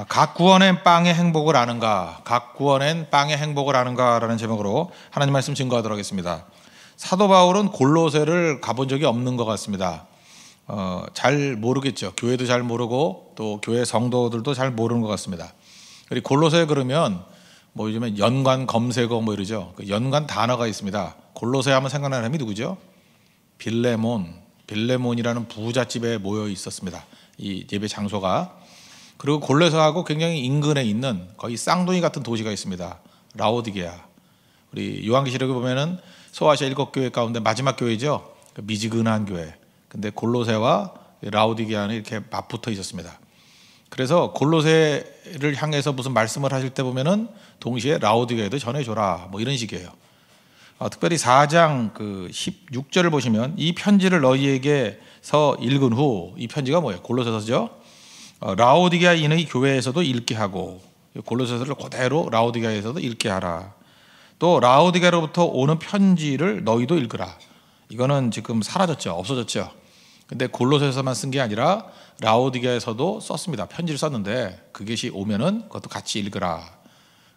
각 구원엔 빵의 행복을 아는가? 각 구원엔 빵의 행복을 아는가? 라는 제목으로 하나님 말씀 증거하도록 하겠습니다. 사도 바울은 골로새를 가본 적이 없는 것 같습니다. 잘 모르겠죠. 교회도 잘 모르고 또 교회 성도들도 잘 모르는 것 같습니다. 그리고 골로새 그러면 뭐 요즘에 연관 검색어 뭐 이러죠. 그 연관 단어가 있습니다. 골로새 하면 생각나는 사람이 누구죠? 빌레몬이라는 부잣집에 모여 있었습니다. 이 예배 장소가. 그리고 골로새하고 굉장히 인근에 있는 거의 쌍둥이 같은 도시가 있습니다. 라오디게아. 우리 요한계시록에 보면은 소아시아 7교회 가운데 마지막 교회죠. 미지근한 교회. 근데 골로새와 라오디게아는 이렇게 맞붙어 있었습니다. 그래서 골로새를 향해서 무슨 말씀을 하실 때 보면은 동시에 라오디게아도 전해줘라. 뭐 이런 식이에요. 특별히 4장 16절을 보시면 이 편지를 너희에게서 읽은 후, 이 편지가 뭐예요? 골로새서죠. 라오디게아인의 교회에서도 읽게 하고, 골로새서를 그대로 라오디게아에서도 읽게 하라. 또 라오디게아로부터 오는 편지를 너희도 읽으라. 이거는 지금 사라졌죠. 없어졌죠. 근데 골로새서만 쓴 게 아니라 라오디게아에서도 썼습니다. 편지를 썼는데 그것이 오면은 그것도 같이 읽으라.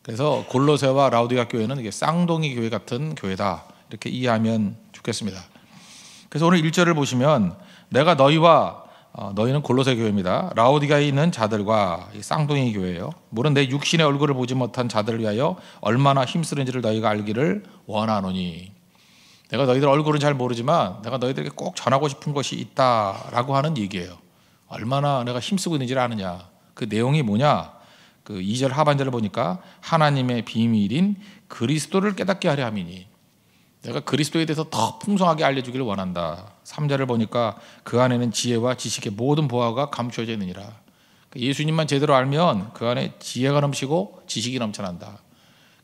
그래서 골로새와 라오디게아 교회는 이게 쌍둥이 교회 같은 교회다. 이렇게 이해하면 좋겠습니다. 그래서 오늘 1절을 보시면 내가 너희는 골로새 교회입니다. 라오디게아에 있는 자들과 쌍둥이 교회예요. 물은 내 육신의 얼굴을 보지 못한 자들을 위하여 얼마나 힘쓰는지를 너희가 알기를 원하노니. 내가 너희들 얼굴은 잘 모르지만 내가 너희들에게 꼭 전하고 싶은 것이 있다라고 하는 얘기예요. 얼마나 내가 힘쓰고 있는지를 아느냐. 그 내용이 뭐냐. 그 2절 하반절을 보니까 하나님의 비밀인 그리스도를 깨닫게 하려 함이니. 내가 그리스도에 대해서 더 풍성하게 알려주기를 원한다. 3절을 보니까 그 안에는 지혜와 지식의 모든 보화가 감추어져 있느니라. 예수님만 제대로 알면 그 안에 지혜가 넘치고 지식이 넘쳐난다.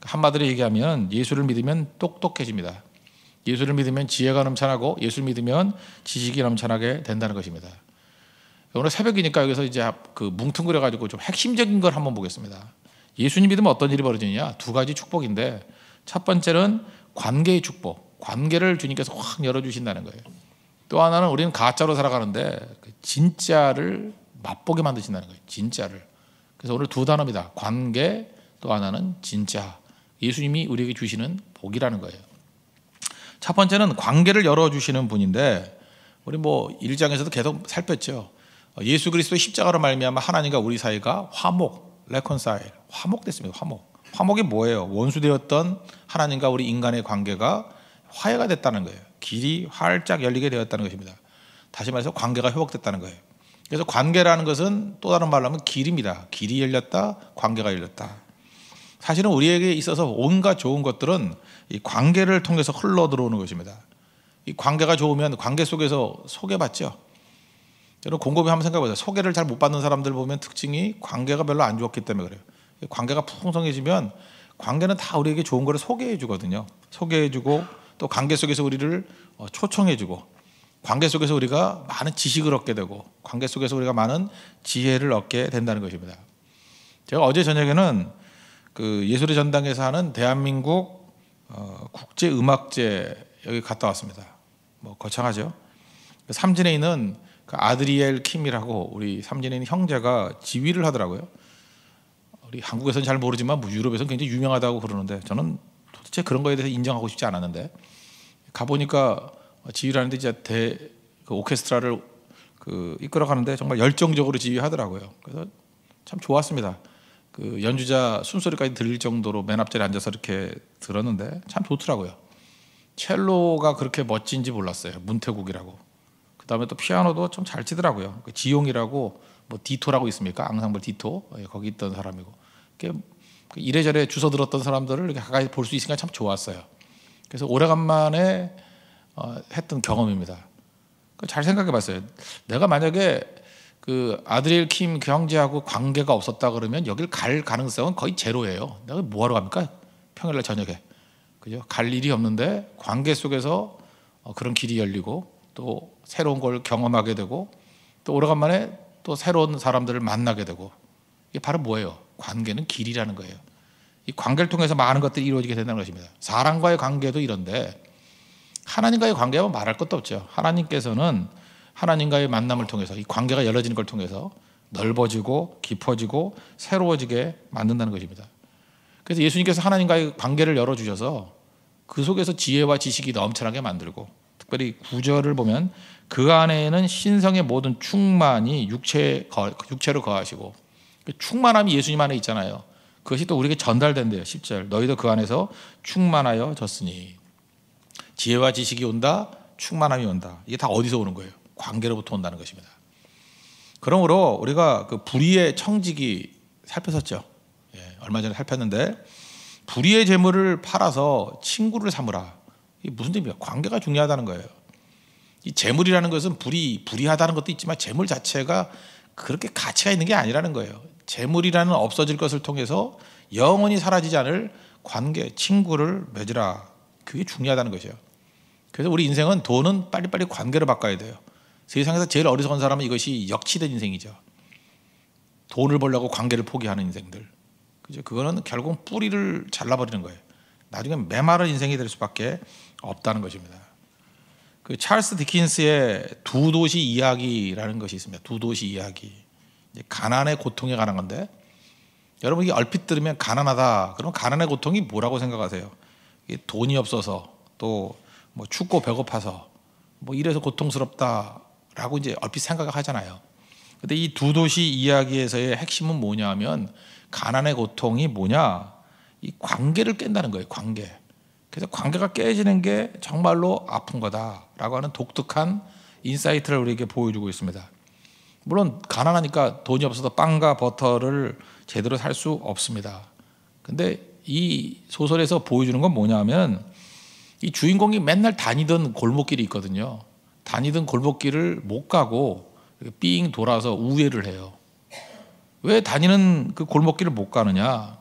한마디로 얘기하면 예수를 믿으면 똑똑해집니다. 예수를 믿으면 지혜가 넘쳐나고 예수를 믿으면 지식이 넘쳐나게 된다는 것입니다. 오늘 새벽이니까 여기서 이제 뭉뚱그려가지고 좀 핵심적인 걸 한번 보겠습니다. 예수님 믿으면 어떤 일이 벌어지느냐? 2가지 축복인데 첫 번째는 관계의 축복. 관계를 주님께서 확 열어주신다는 거예요. 또 하나는 우리는 가짜로 살아가는데 진짜를 맛보게 만드신다는 거예요. 진짜를. 그래서 오늘 2단어입니다. 관계, 또 하나는 진짜. 예수님이 우리에게 주시는 복이라는 거예요. 첫 번째는 관계를 열어주시는 분인데 우리 1장에서도 계속 살폈죠. 예수 그리스도의 십자가로 말미암아 하나님과 우리 사이가 화목됐습니다. 화목이 뭐예요? 원수되었던 하나님과 우리 인간의 관계가 화해가 됐다는 거예요. 길이 활짝 열리게 되었다는 것입니다. 다시 말해서 관계가 회복됐다는 거예요. 그래서 관계라는 것은 또 다른 말로 하면 길입니다. 길이 열렸다, 관계가 열렸다. 사실은 우리에게 있어서 온갖 좋은 것들은 이 관계를 통해서 흘러 들어오는 것입니다. 이 관계가 좋으면 관계 속에서 소개받죠. 여러분 곰곰이 한번 생각해보세요. 소개를 잘 못 받는 사람들 보면 특징이 관계가 별로 안 좋았기 때문에 그래요. 관계가 풍성해지면 관계는 다 우리에게 좋은 거를 소개해 주거든요. 소개해 주고 또 관계 속에서 우리를 초청해 주고 관계 속에서 우리가 많은 지식을 얻게 되고 관계 속에서 우리가 많은 지혜를 얻게 된다는 것입니다. 제가 어제 저녁에는 예술의 전당에서 하는 대한민국 국제음악제 여기 갔다 왔습니다. 거창하죠. 삼진에 있는 아드리엘 킴이라고 우리 삼진에 있는 형제가 지휘를 하더라고요. 우리 한국에서는 잘 모르지만 유럽에서는 굉장히 유명하다고 그러는데 저는 도대체 그런 거에 대해서 인정하고 싶지 않았는데 가보니까 지휘를 하는데 이제 오케스트라를 이끌어가는데 정말 열정적으로 지휘하더라고요. 그래서 참 좋았습니다. 연주자 숨소리까지 들릴 정도로 맨 앞자리에 앉아서 이렇게 들었는데 참 좋더라고요. 첼로가 그렇게 멋진지 몰랐어요. 문태국이라고. 그 다음에 또 피아노도 좀 잘 치더라고요. 지용이라고 디토라고 있습니까? 앙상블 디토 거기 있던 사람이고 이래저래 주워 들었던 사람들을 이렇게 가까이 볼 수 있으니까 참 좋았어요. 그래서 오래간만에 했던 경험입니다. 잘 생각해봤어요. 내가 만약에 아드리엘 킴 형제하고 관계가 없었다 그러면 여길 갈 가능성은 거의 제로예요. 내가 뭐하러 갑니까? 평일날 저녁에 그죠? 갈 일이 없는데 관계 속에서 그런 길이 열리고 또 새로운 걸 경험하게 되고 또 오래간만에 또 새로운 사람들을 만나게 되고 이게 바로 뭐예요? 관계는 길이라는 거예요. 이 관계를 통해서 많은 것들이 이루어지게 된다는 것입니다. 사람과의 관계도 이런데 하나님과의 관계하면 말할 것도 없죠. 하나님께서는 하나님과의 만남을 통해서 이 관계가 열어지는 걸 통해서 넓어지고 깊어지고 새로워지게 만든다는 것입니다. 그래서 예수님께서 하나님과의 관계를 열어주셔서 그 속에서 지혜와 지식이 넘쳐나게 만들고, 특별히 9절을 보면 그 안에는 신성의 모든 충만이 육체로 거하시고, 충만함이 예수님 안에 있잖아요. 그것이 또 우리에게 전달된대요. 10절 너희도 그 안에서 충만하여졌으니. 지혜와 지식이 온다, 충만함이 온다. 이게 다 어디서 오는 거예요? 관계로부터 온다는 것입니다. 그러므로 우리가 그 불의의 청지기 살폈었죠. 얼마 전에 살폈는데, 불의의 재물을 팔아서 친구를 삼으라. 이게 무슨 의미야? 관계가 중요하다는 거예요. 이 재물이라는 것은 불의하다는 것도 있지만 재물 자체가 그렇게 가치가 있는 게 아니라는 거예요. 재물이라는 없어질 것을 통해서 영원히 사라지지 않을 관계, 친구를 맺으라. 그게 중요하다는 것이에요. 그래서 우리 인생은 돈은 빨리빨리 관계로 바꿔야 돼요. 세상에서 제일 어리석은 사람은 이것이 역치된 인생이죠. 돈을 벌려고 관계를 포기하는 인생들. 그죠? 그거는 결국 뿌리를 잘라버리는 거예요. 나중에 메마른 인생이 될 수밖에 없다는 것입니다. 그 찰스 디킨스의 두 도시 이야기라는 것이 있습니다. 두 도시 이야기. 가난의 고통에 관한 건데, 여러분 이게 얼핏 들으면 가난하다. 그러면 가난의 고통이 뭐라고 생각하세요? 이게 돈이 없어서, 또 뭐 춥고 배고파서, 뭐 이래서 고통스럽다라고 이제 얼핏 생각을 하잖아요. 근데 이 두 도시 이야기에서의 핵심은 뭐냐면, 가난의 고통이 뭐냐? 이 관계를 깬다는 거예요. 관계. 그래서 관계가 깨지는 게 정말로 아픈 거다라고 하는 독특한 인사이트를 우리에게 보여주고 있습니다. 물론 가난하니까 돈이 없어서 빵과 버터를 제대로 살 수 없습니다. 근데 이 소설에서 보여주는 건 뭐냐면, 이 주인공이 맨날 다니던 골목길이 있거든요. 다니던 골목길을 못 가고 삥 돌아서 우회를 해요. 왜 다니는 그 골목길을 못 가느냐?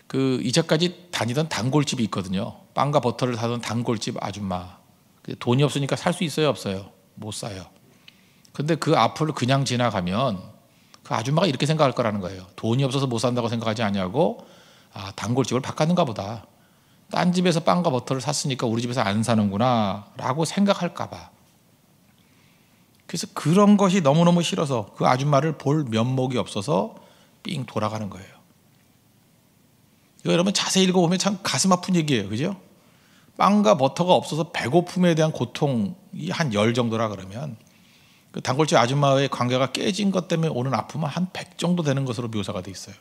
그 이제까지 다니던 단골집이 있거든요. 빵과 버터를 사던 단골집 아줌마. 돈이 없으니까 살 수 있어요, 없어요? 못 사요. 근데 그 앞을 그냥 지나가면 그 아줌마가 이렇게 생각할 거라는 거예요. 돈이 없어서 못 산다고 생각하지 않냐고. 아, 단골집을 바꿨는가 보다. 딴 집에서 빵과 버터를 샀으니까 우리 집에서 안 사는구나 라고 생각할까 봐. 그래서 그런 것이 너무너무 싫어서 그 아줌마를 볼 면목이 없어서 삥 돌아가는 거예요. 이거 여러분 자세히 읽어보면 참 가슴 아픈 얘기예요. 그죠? 빵과 버터가 없어서 배고픔에 대한 고통이 한 10 정도라 그러면, 그 단골집 아줌마의 관계가 깨진 것 때문에 오는 아픔은 한 100 정도 되는 것으로 묘사가 돼 있어요.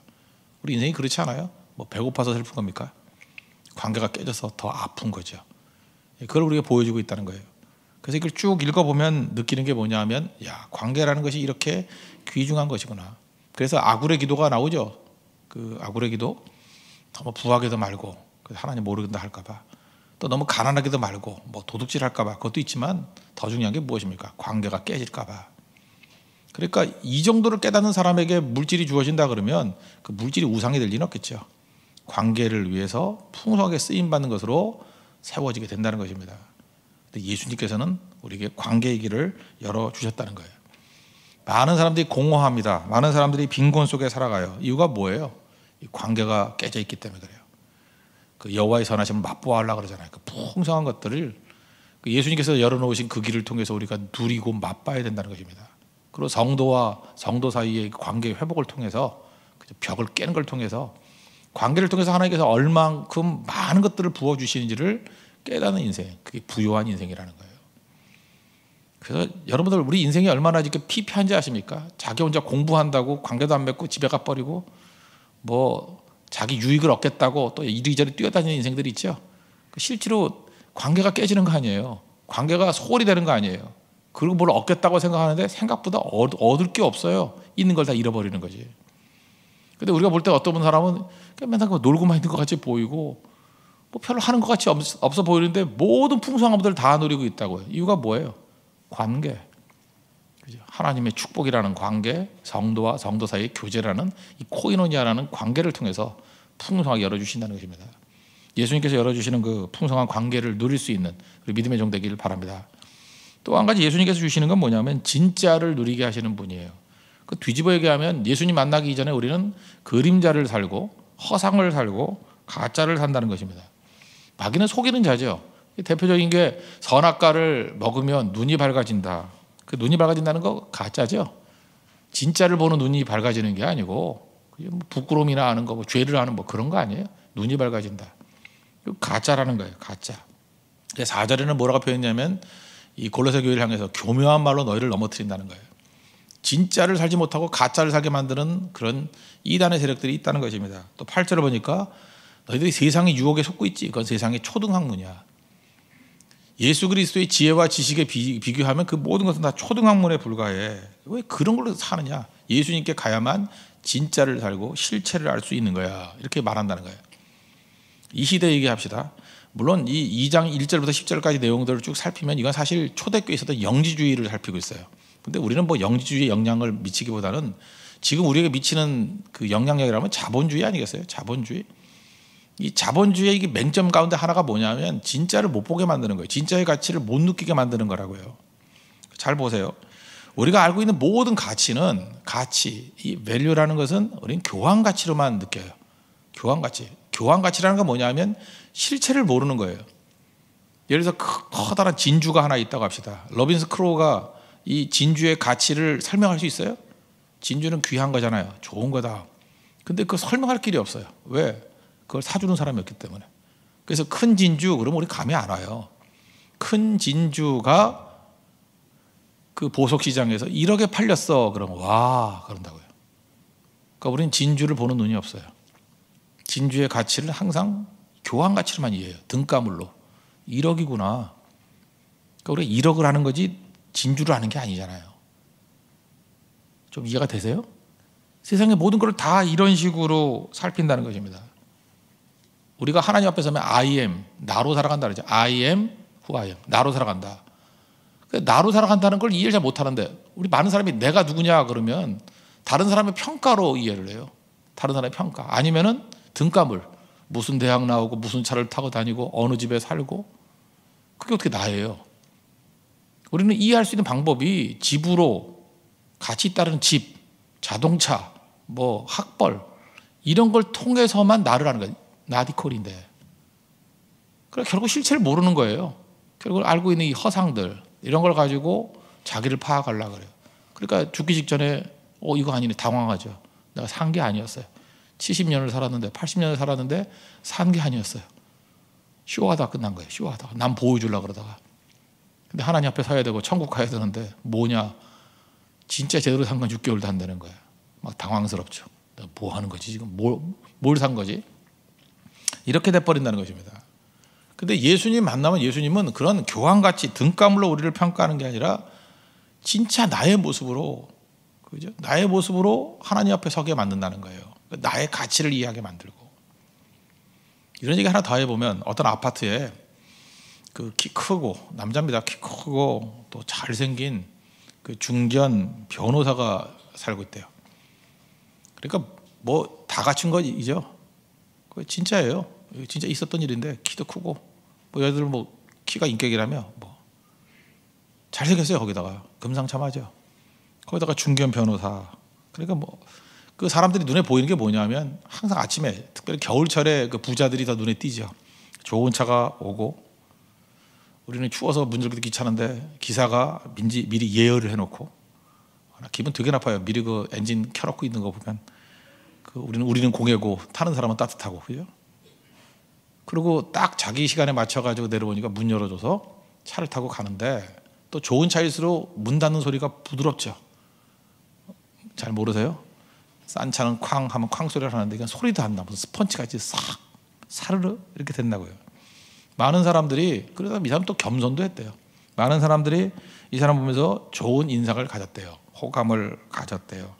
우리 인생이 그렇지 않아요? 뭐 배고파서 슬픈 겁니까? 관계가 깨져서 더 아픈 거죠. 그걸 우리가 보여주고 있다는 거예요. 그래서 이걸 쭉 읽어보면 느끼는 게 뭐냐면, 야, 관계라는 것이 이렇게 귀중한 것이구나. 그래서 아굴의 기도가 나오죠. 그 아굴의 기도. 너무 부하게도 말고, 하나님 모르겠다 할까 봐. 또 너무 가난하게도 말고, 뭐 도둑질 할까 봐. 그것도 있지만 더 중요한 게 무엇입니까? 관계가 깨질까 봐. 그러니까 이 정도를 깨닫는 사람에게 물질이 주어진다 그러면 그 물질이 우상이 될 리는 없겠죠. 관계를 위해서 풍성하게 쓰임받는 것으로 세워지게 된다는 것입니다. 근데 예수님께서는 우리에게 관계의 길을 열어주셨다는 거예요. 많은 사람들이 공허합니다. 많은 사람들이 빈곤 속에 살아가요. 이유가 뭐예요? 이 관계가 깨져 있기 때문에 그래요. 그 여호와의 선하심을 맛보아하려고 그러잖아요. 그 풍성한 것들을 예수님께서 열어놓으신 그 길을 통해서 우리가 누리고 맛봐야 된다는 것입니다. 그리고 성도와 성도 사이의 관계 회복을 통해서, 벽을 깨는 걸 통해서, 관계를 통해서 하나님께서 얼만큼 많은 것들을 부어주시는지를 깨닫는 인생, 그게 부요한 인생이라는 거예요. 그래서 여러분들 우리 인생이 얼마나 이렇게 피폐한지 아십니까? 자기 혼자 공부한다고 관계도 안 맺고 집에 가버리고, 뭐 자기 유익을 얻겠다고 또 이리저리 뛰어다니는 인생들이 있죠. 실제로 관계가 깨지는 거 아니에요. 관계가 소홀히 되는 거 아니에요. 그리고 뭘 얻겠다고 생각하는데 생각보다 얻을 게 없어요. 있는 걸 다 잃어버리는 거지. 근데 우리가 볼 때 어떤 사람은 맨날 놀고만 있는 것 같이 보이고, 뭐 별로 하는 것 같이 없어 보이는데 모든 풍성한 것들을 다 누리고 있다고요. 이유가 뭐예요? 관계. 그죠? 하나님의 축복이라는 관계, 성도와 성도 사이의 교제라는 이 코이노니아라는 관계를 통해서 풍성하게 열어주신다는 것입니다. 예수님께서 열어주시는 그 풍성한 관계를 누릴 수 있는 우리 믿음의 종 되기를 바랍니다. 또 한 가지 예수님께서 주시는 건 뭐냐면 진짜를 누리게 하시는 분이에요. 그 뒤집어 얘기하면 예수님 만나기 이전에 우리는 그림자를 살고 허상을 살고 가짜를 산다는 것입니다. 마귀는 속이는 자죠. 대표적인 게 선악과를 먹으면 눈이 밝아진다. 그 눈이 밝아진다는 거 가짜죠. 진짜를 보는 눈이 밝아지는 게 아니고 그게 뭐 부끄러움이나 하는 거, 뭐 죄를 하는 뭐 그런 거 아니에요. 눈이 밝아진다. 가짜라는 거예요. 가짜. 4절에는 뭐라고 표현했냐면 이 골로새 교회를 향해서 교묘한 말로 너희를 넘어뜨린다는 거예요. 진짜를 살지 못하고 가짜를 살게 만드는 그런 이단의 세력들이 있다는 것입니다. 또 8절을 보니까 너희들이 세상의 유혹에 속고 있지. 그건 세상의 초등학문이야. 예수 그리스도의 지혜와 지식에 비교하면 그 모든 것은 다 초등학문에 불과해. 왜 그런 걸로 사느냐. 예수님께 가야만 진짜를 살고 실체를 알 수 있는 거야. 이렇게 말한다는 거예요. 이 시대 얘기합시다. 물론 이 2장 1절부터 10절까지 내용들을 쭉 살피면 이건 사실 초대교회에서도 영지주의를 살피고 있어요. 근데 우리는 뭐 영지주의에 영향을 미치기보다는 지금 우리에게 미치는 그 영향력이라면 자본주의 아니겠어요? 자본주의. 이 자본주의의 이게 맹점 가운데 하나가 뭐냐면 진짜를 못 보게 만드는 거예요. 진짜의 가치를 못 느끼게 만드는 거라고요. 잘 보세요. 우리가 알고 있는 모든 가치는 가치, 이 value라는 것은 우리는 교환 가치로만 느껴요. 교환 가치. 교환 가치라는 건 뭐냐면 실체를 모르는 거예요. 예를 들어서 커다란 진주가 하나 있다고 합시다. 로빈스 크로우가 이 진주의 가치를 설명할 수 있어요? 진주는 귀한 거잖아요. 좋은 거다. 근데 그거 설명할 길이 없어요. 왜? 그걸 사주는 사람이 없기 때문에. 그래서 큰 진주 그러면 우리 감이 안 와요. 큰 진주가 그 보석시장에서 1억에 팔렸어. 그러면 와 그런다고요. 그러니까 우리는 진주를 보는 눈이 없어요. 진주의 가치를 항상 교환 가치로만 이해해요. 등가물로. 1억이구나. 그러니까 우리가 1억을 하는 거지 진주를 하는 게 아니잖아요. 좀 이해가 되세요? 세상의 모든 걸 다 이런 식으로 살핀다는 것입니다. 우리가 하나님 앞에 서면 I am, 나로 살아간다 그러죠. I am who I am. 나로 살아간다. 나로 살아간다는 걸 이해를 잘 못하는데 우리 많은 사람이 내가 누구냐 그러면 다른 사람의 평가로 이해를 해요. 다른 사람의 평가. 아니면은 등가물. 무슨 대학 나오고 무슨 차를 타고 다니고 어느 집에 살고 그게 어떻게 나예요. 우리는 이해할 수 있는 방법이 집으로 가치 따르는 집, 자동차, 뭐 학벌 이런 걸 통해서만 나를 하는 거예요. 나디콜인데. 그러니까 결국 실체를 모르는 거예요. 결국 알고 있는 이 허상들 이런 걸 가지고 자기를 파악하려고 그래요. 그러니까 죽기 직전에 이거 아니네 당황하죠. 내가 산 게 아니었어요. 70년을 살았는데 80년을 살았는데 산 게 아니었어요. 쇼하다 끝난 거예요. 쇼하다가 남 보여주려고 그러다가. 근데 하나님 앞에 서야 되고 천국 가야 되는데 뭐냐. 진짜 제대로 산 건 6개월도 안 되는 거예요. 막 당황스럽죠. 내가 뭐 하는 거지 지금 뭘 산 거지. 이렇게 돼버린다는 것입니다. 근데 예수님 만나면 예수님은 그런 교환가치 등가물로 우리를 평가하는 게 아니라 진짜 나의 모습으로 그죠? 나의 모습으로 하나님 앞에 서게 만든다는 거예요. 나의 가치를 이해하게 만들고. 이런 얘기 하나 더 해보면 어떤 아파트에 그 키 크고 남자입니다. 키 크고 또 잘생긴 그 중견 변호사가 살고 있대요. 그러니까 뭐 다 갖춘 거죠. 그 진짜예요. 진짜 있었던 일인데 키도 크고 뭐 여자들 뭐 키가 인격이라며 뭐 잘생겼어요. 거기다가 금상첨화죠. 거기다가 중견 변호사. 그러니까 뭐 그 사람들이 눈에 보이는 게 뭐냐면 항상 아침에 특별히 겨울철에 그 부자들이 더 눈에 띄죠. 좋은 차가 오고 우리는 추워서 문 열기도 귀찮은데 기사가 미리 예열을 해놓고 기분 되게 나빠요. 미리 그 엔진 켜놓고 있는 거 보면 그 우리는 공해고 타는 사람은 따뜻하고 그죠? 그리고 딱 자기 시간에 맞춰가지고 내려오니까 문 열어줘서 차를 타고 가는데 또 좋은 차일수록 문 닫는 소리가 부드럽죠. 잘 모르세요? 싼 차는 쾅 하면 쾅 소리를 하는데 이건 소리도 안 나. 무슨 스펀지같이 싹 사르르 이렇게 된다고요. 많은 사람들이 그러다 이 사람 또 겸손도 했대요. 많은 사람들이 이 사람 보면서 좋은 인상을 가졌대요. 호감을 가졌대요.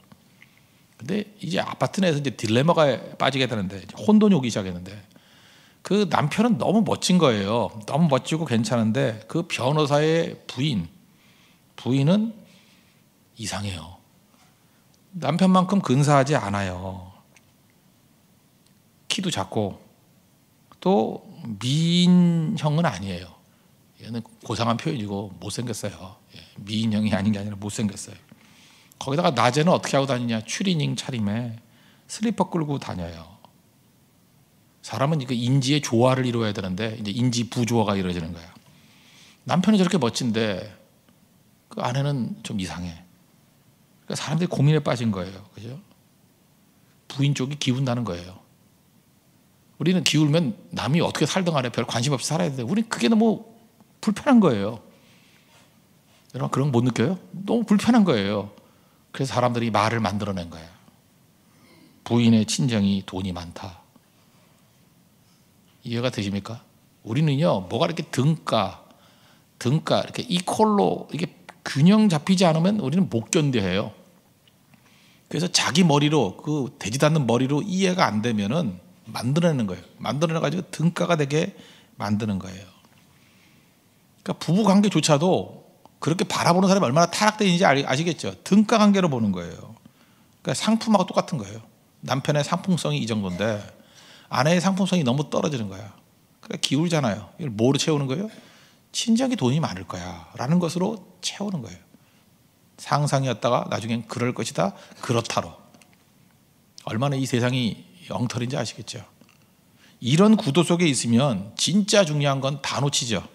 근데 이제 아파트 내에서 이제 딜레마가 빠지게 되는데 혼돈이 오기 시작했는데 그 남편은 너무 멋진 거예요. 너무 멋지고 괜찮은데 그 변호사의 부인은 이상해요. 남편만큼 근사하지 않아요. 키도 작고 또 미인형은 아니에요. 얘는 고상한 표현이고 못생겼어요. 미인형이 아닌 게 아니라 못생겼어요. 거기다가 낮에는 어떻게 하고 다니냐. 추리닝 차림에 슬리퍼 끌고 다녀요. 사람은 그 인지의 조화를 이루어야 되는데 이제 인지 부조화가 이루어지는 거야. 남편이 저렇게 멋진데 그 아내는 좀 이상해. 그러니까 사람들이 고민에 빠진 거예요. 그죠? 부인 쪽이 기운 나는 거예요. 우리는 기울면 남이 어떻게 살든 간에 별 관심 없이 살아야 돼. 우린 그게 너무 불편한 거예요. 여러분 그런 거 못 느껴요? 너무 불편한 거예요. 그래서 사람들이 말을 만들어낸 거예요. 부인의 친정이 돈이 많다. 이해가 되십니까? 우리는요, 뭐가 이렇게 등가 이렇게 이퀄로 이게 균형 잡히지 않으면 우리는 못 견뎌해요. 그래서 자기 머리로 그 되지도 않는 머리로 이해가 안 되면은 만들어내는 거예요. 만들어내 가지고 등가가 되게 만드는 거예요. 그러니까 부부 관계조차도 그렇게 바라보는 사람이 얼마나 타락되어 있는지 아시겠죠? 등가 관계로 보는 거예요. 그러니까 상품하고 똑같은 거예요. 남편의 상품성이 이 정도인데 아내의 상품성이 너무 떨어지는 거야. 그러니까 기울잖아요. 이걸 뭐로 채우는 거예요? 친정이 돈이 많을 거야 라는 것으로 채우는 거예요. 상상이었다가 나중엔 그럴 것이다. 그렇다로. 얼마나 이 세상이 엉터리인지 아시겠죠? 이런 구도 속에 있으면 진짜 중요한 건 다 놓치죠.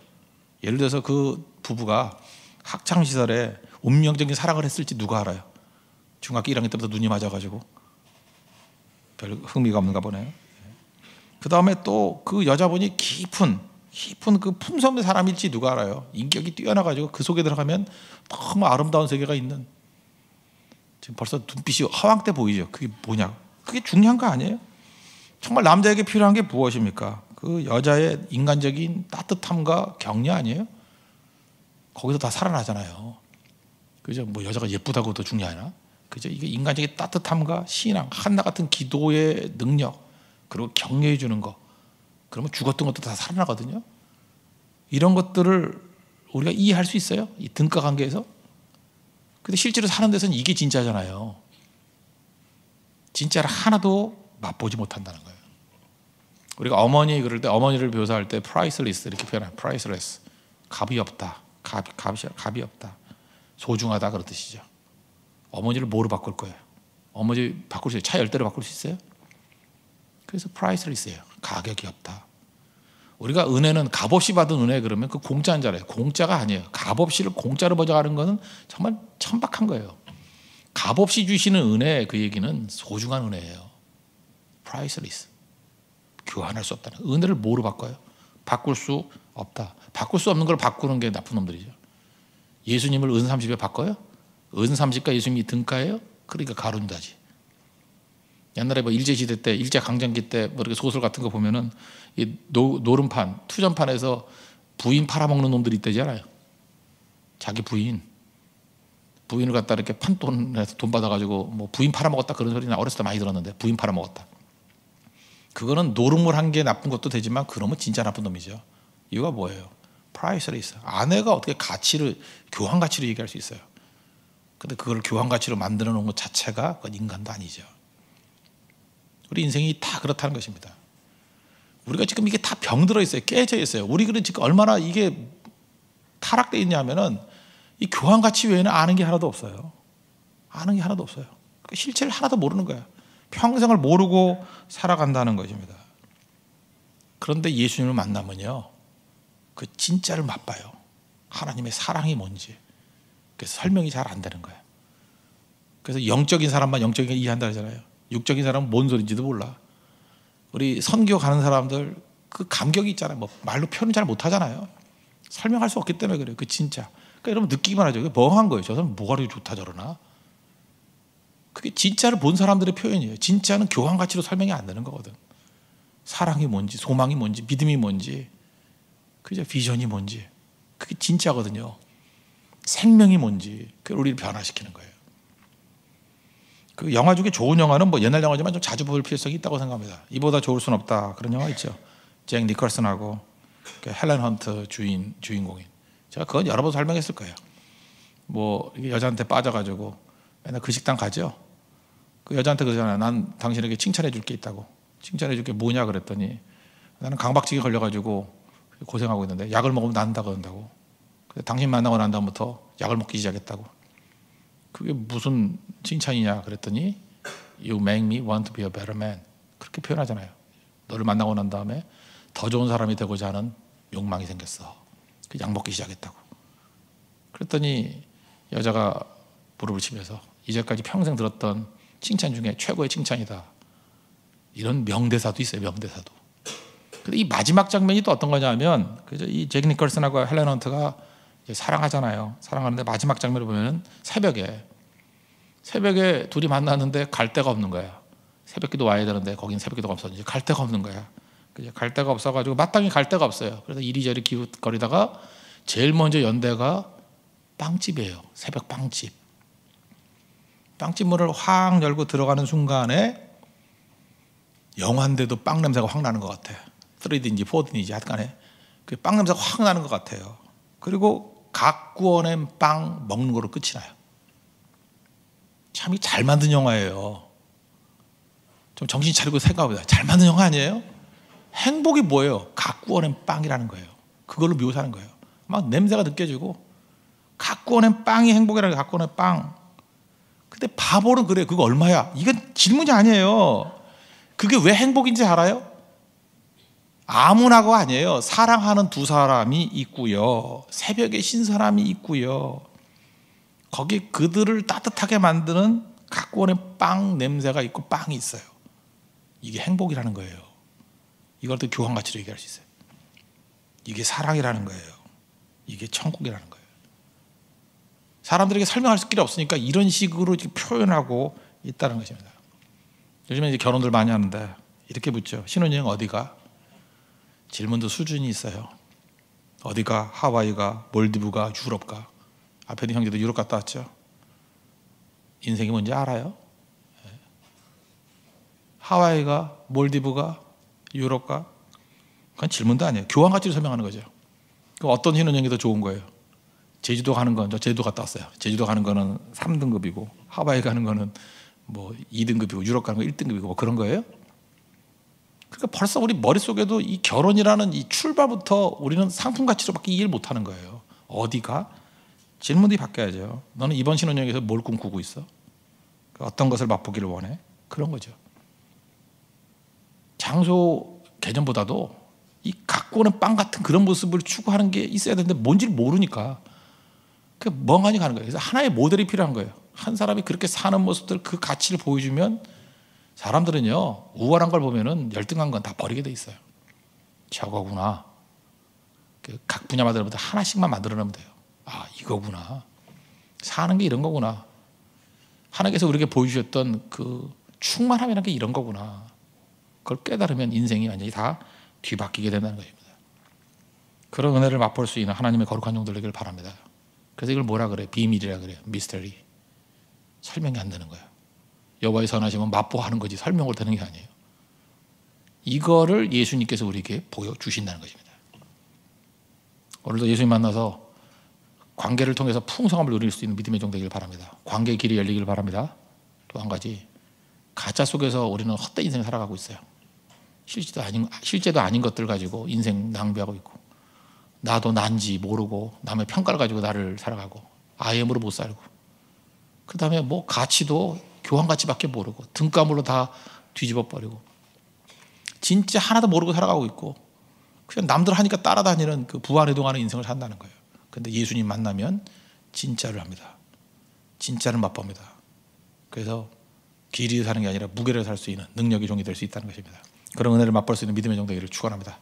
예를 들어서 그 부부가 학창시절에 운명적인 사랑을 했을지 누가 알아요? 중학교 1학년 때부터 눈이 맞아가지고 별 흥미가 없는가 보네요. 그 다음에 또 그 여자분이 깊은 그 품성 있는 사람일지 누가 알아요? 인격이 뛰어나가지고 그 속에 들어가면 너무 아름다운 세계가 있는. 지금 벌써 눈빛이 허황돼 보이죠? 그게 뭐냐? 그게 중요한 거 아니에요? 정말 남자에게 필요한 게 무엇입니까? 그 여자의 인간적인 따뜻함과 격려 아니에요? 거기서 다 살아나잖아요. 그죠? 뭐 여자가 예쁘다고 더 중요하나? 그죠? 이게 인간적인 따뜻함과 신앙, 한나 같은 기도의 능력, 그리고 격려해 주는 거. 그러면 죽었던 것도 다 살아나거든요. 이런 것들을 우리가 이해할 수 있어요? 이 등가 관계에서? 근데 실제로 사는 데서는 이게 진짜잖아요. 진짜를 하나도 맛보지 못한다는 거예요. 우리가 어머니 그럴 때 어머니를 묘사할 때 priceless 이렇게 표현해요. priceless. 값이 없다. 값이 없다. 소중하다 그런 뜻이죠. 어머니를 뭐로 바꿀 거예요? 어머니 바꿀 수 있어요? 차 10대로 바꿀 수 있어요? 그래서 priceless예요. 가격이 없다. 우리가 은혜는 값없이 받은 은혜 그러면 그 공짜인 줄 알아요. 공짜가 아니에요. 값없이를 공짜로 버져가는 것은 정말 천박한 거예요. 값없이 주시는 은혜 그 얘기는 소중한 은혜예요. priceless. 교환할 수 없다는. 은혜를 뭐로 바꿔요? 바꿀 수 없다. 바꿀 수 없는 걸 바꾸는 게 나쁜 놈들이죠. 예수님을 은 30에 바꿔요? 은 30과 예수님이 등가예요? 그러니까 가룟다지. 옛날에 뭐 일제시대 때, 일제강점기 때 뭐 이렇게 소설 같은 거 보면은 이 노름판, 투전판에서 부인 팔아먹는 놈들이 있다잖아요. 자기 부인을 갖다 이렇게 판돈에서 돈 받아가지고 뭐 부인 팔아먹었다 그런 소리 나 어렸을 때 많이 들었는데 부인 팔아먹었다. 그거는 노름을 한 게 나쁜 것도 되지만 그러면 진짜 나쁜 놈이죠. 이유가 뭐예요? priceless. 아내가 어떻게 가치를 교환 가치로 얘기할 수 있어요? 근데 그걸 교환 가치로 만들어 놓은 것 자체가 그건 인간도 아니죠. 우리 인생이 다 그렇다는 것입니다. 우리가 지금 이게 다 병들어 있어요. 깨져 있어요. 우리 그런 지금 얼마나 이게 타락되어 있냐면은 이 교환 가치 외에는 아는 게 하나도 없어요. 아는 게 하나도 없어요. 그러니까 실체를 하나도 모르는 거야. 평생을 모르고 살아간다는 것입니다. 그런데 예수님을 만나면요, 그 진짜를 맛봐요. 하나님의 사랑이 뭔지. 그래서 설명이 잘 안 되는 거예요. 그래서 영적인 사람만 영적인 걸 이해한다 그러잖아요. 육적인 사람은 뭔 소리인지도 몰라. 우리 선교 가는 사람들 그 감격이 있잖아요. 뭐 말로 표현 잘 못하잖아요. 설명할 수 없기 때문에 그래요. 그 진짜. 그러니까 여러분 느끼기만 하죠. 그게 멍한 거예요. 저 사람 뭐가 그렇게 좋다 저러나. 그게 진짜를 본 사람들의 표현이에요. 진짜는 교환 가치로 설명이 안 되는 거거든. 사랑이 뭔지, 소망이 뭔지, 믿음이 뭔지, 그죠? 비전이 뭔지, 그게 진짜거든요. 생명이 뭔지, 그걸 우리를 변화시키는 거예요. 그 영화 중에 좋은 영화는 뭐 옛날 영화지만 좀 자주 볼 필요성이 있다고 생각합니다. 이보다 좋을 순 없다 그런 영화 있죠. 잭 니콜슨하고 헬렌 헌트 주인공인. 제가 그건 여러 번 설명했을 거예요. 뭐 여자한테 빠져가지고 맨날 그 식당 가죠. 그 여자한테 그러잖아요. 난 당신에게 칭찬해 줄 게 있다고. 칭찬해 줄 게 뭐냐 그랬더니 나는 강박증에 걸려가지고 고생하고 있는데 약을 먹으면 낫는다 그런다고. 당신 만나고 난 다음부터 약을 먹기 시작했다고. 그게 무슨 칭찬이냐 그랬더니 You make me want to be a better man. 그렇게 표현하잖아요. 너를 만나고 난 다음에 더 좋은 사람이 되고자 하는 욕망이 생겼어. 약 먹기 시작했다고. 그랬더니 여자가 무릎을 치면서 이제까지 평생 들었던 칭찬 중에 최고의 칭찬이다. 이런 명대사도 있어요. 명대사도. 근데 이 마지막 장면이 또 어떤 거냐면 이 잭 니콜슨하고 헬렌 헌트가 사랑하잖아요. 사랑하는데 마지막 장면을 보면은 새벽에 둘이 만났는데 갈 데가 없는 거야. 새벽기도 와야 되는데 거긴 새벽기도가 없었는지 갈 데가 없는 거야. 갈 데가 없어가지고 마땅히 갈 데가 없어요. 그래서 이리저리 기웃거리다가 제일 먼저 연 데가 빵집이에요. 새벽 빵집. 빵집 문을 확 열고 들어가는 순간에 영화인데도 빵 냄새가 확 나는 것 같아. 3D인지 4D인지 하여간에 그 빵 냄새가 확 나는 것 같아요. 그리고 각 구워낸 빵 먹는 거로 끝이 나요. 참 잘 만든 영화예요. 좀 정신 차리고 생각해보자. 잘 만든 영화 아니에요? 행복이 뭐예요? 각 구워낸 빵이라는 거예요. 그걸로 묘사하는 거예요. 막 냄새가 느껴지고 각 구워낸 빵이 행복이라는 거예요. 각 구워낸 빵. 근데 바보는 그래. 그거 얼마야? 이건 질문이 아니에요. 그게 왜 행복인지 알아요? 아무나가 아니에요. 사랑하는 두 사람이 있고요. 새벽에 신 사람이 있고요. 거기 그들을 따뜻하게 만드는 갖고 오는 빵 냄새가 있고 빵이 있어요. 이게 행복이라는 거예요. 이걸 또 교환가치로 얘기할 수 있어요. 이게 사랑이라는 거예요. 이게 천국이라는 거예요. 사람들에게 설명할 길이 없으니까 이런 식으로 표현하고 있다는 것입니다. 요즘에 이제 결혼들 많이 하는데 이렇게 묻죠. 신혼여행 어디가? 질문도 수준이 있어요. 어디가? 하와이가? 몰디브가? 유럽가? 앞에 있는 형제도 유럽 갔다 왔죠. 인생이 뭔지 알아요? 하와이가? 몰디브가? 유럽가? 그건 질문도 아니에요. 교환가치로 설명하는 거죠. 그럼 어떤 신혼여행이 더 좋은 거예요? 제주도 가는 건, 저 제주도 갔다 왔어요. 제주도 가는 거는 3등급이고 하와이 가는 거는 뭐 2등급이고 유럽 가는 거 1등급이고 뭐 그런 거예요? 그러니까 벌써 우리 머릿속에도 이 결혼이라는 이 출발부터 우리는 상품 가치로밖에 이해를 못하는 거예요. 어디가? 질문이 바뀌어야죠. 너는 이번 신혼여행에서 뭘 꿈꾸고 있어? 어떤 것을 맛보기를 원해? 그런 거죠. 장소 개념보다도 이 갖고 오는 빵 같은 그런 모습을 추구하는 게 있어야 되는데 뭔지를 모르니까 그 멍하니 가는 거예요. 그래서 하나의 모델이 필요한 거예요. 한 사람이 그렇게 사는 모습들 그 가치를 보여주면 사람들은요 우월한 걸 보면은 열등한 건 다 버리게 돼 있어요. 저거구나. 각 분야마다 하나씩만 만들어내면 돼요. 아 이거구나. 사는 게 이런 거구나. 하나님께서 우리에게 보여주셨던 그 충만함이라는 게 이런 거구나. 그걸 깨달으면 인생이 완전히 다 뒤바뀌게 된다는 것입니다. 그런 은혜를 맛볼 수 있는 하나님의 거룩한 종들 되기를 바랍니다. 그래서 이걸 뭐라 그래? 비밀이라 그래요. 미스터리. 설명이 안 되는 거예요. 여호와의 선하심은 맛보하는 거지 설명을 되는 게 아니에요. 이거를 예수님께서 우리에게 보여주신다는 것입니다. 오늘도 예수님 만나서 관계를 통해서 풍성함을 누릴 수 있는 믿음의 종 되기를 바랍니다. 관계의 길이 열리기를 바랍니다. 또 한 가지, 가짜 속에서 우리는 헛된 인생을 살아가고 있어요. 실제도 아닌 것들 가지고 인생 낭비하고 있고, 나도 난지 모르고 남의 평가를 가지고 나를 살아가고 IM으로 못 살고, 그 다음에 뭐 가치도 교환 가치밖에 모르고 등가물로 다 뒤집어 버리고 진짜 하나도 모르고 살아가고 있고 그냥 남들 하니까 따라다니는 그 부안해동하는 인생을 산다는 거예요. 그런데 예수님 만나면 진짜를 합니다. 진짜를 맛봅니다. 그래서 길이 사는 게 아니라 무게를 살 수 있는 능력의 종이 될 수 있다는 것입니다. 그런 은혜를 맛볼 수 있는 믿음의 종 되기를 축원합니다.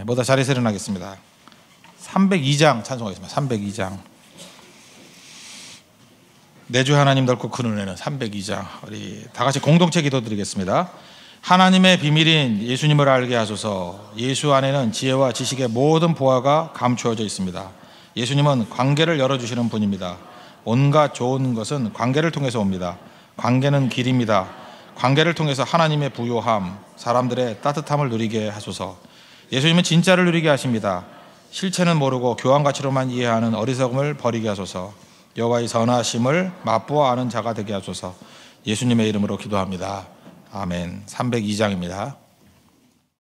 모두 자리에서 일어나겠습니다. 302장 찬송하겠습니다. 302장. 내 주 하나님 덜고 큰 은혜는 302장. 우리 다 같이 공동체 기도드리겠습니다. 하나님의 비밀인 예수님을 알게 하소서. 예수 안에는 지혜와 지식의 모든 보화가 감추어져 있습니다. 예수님은 관계를 열어주시는 분입니다. 온갖 좋은 것은 관계를 통해서 옵니다. 관계는 길입니다. 관계를 통해서 하나님의 부요함, 사람들의 따뜻함을 누리게 하소서. 예수님은 진짜를 누리게 하십니다. 실체는 모르고 교환 가치로만 이해하는 어리석음을 버리게 하소서. 여호와의 선하심을 맛보아 아는 자가 되게 하소서. 예수님의 이름으로 기도합니다. 아멘. 302장입니다.